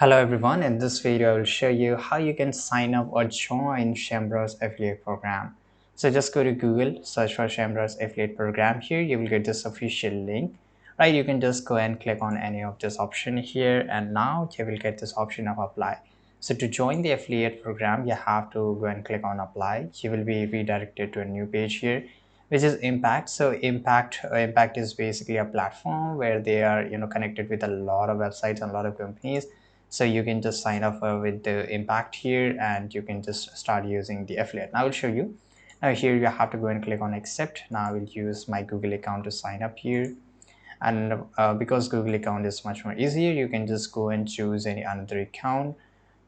Hello everyone, in this video I will show you how you can sign up or join Semrush affiliate program. So just go to Google, search for Semrush affiliate program. Here you will get this official link, right? You can just go and click on any of this option here, and now you will get this option of apply. So to join the affiliate program, you have to go and click on apply. You will be redirected to a new page here, which is Impact. So Impact is basically a platform where they are connected with a lot of websites and a lot of companies. So you can just sign up with the Impact here, and you can just start using the affiliate. Now I will show you. Now here you have to go and click on accept. Now I will use my Google account to sign up here, and because Google account is much more easier, you can just go and choose any another account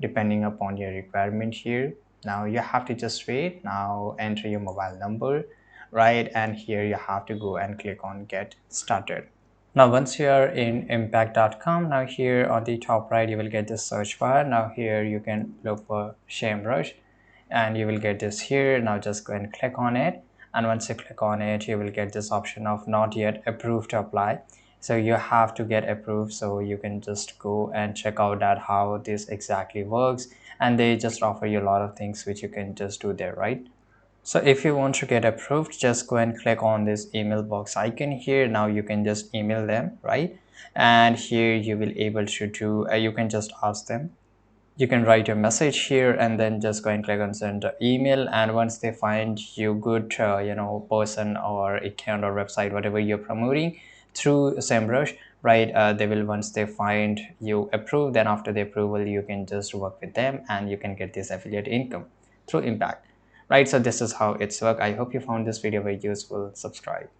depending upon your requirement here. Now you have to just wait. Now enter your mobile number, right? And here you have to go and click on get started. Now once you are in impact.com, now here on the top right you will get this search bar. Now here you can look for Semrush and you will get this here. Now just go and click on it, and once you click on it you will get this option of not yet approved to apply. So you have to get approved, so you can just go and check out that how this exactly works, and they just offer you a lot of things which you can just do there, right? So if you want to get approved, just go and click on this email box icon here. Now you can just email them, right? And here you will able to do, you can just ask them. You can write your message here and then just go and click on send email. And once they find you good, person or account or website, whatever you're promoting through SEMrush, right? They will, once they find you approved, then after the approval, you can just work with them and you can get this affiliate income through Impact, right? So this is how it's work. I hope you found this video very useful. Subscribe.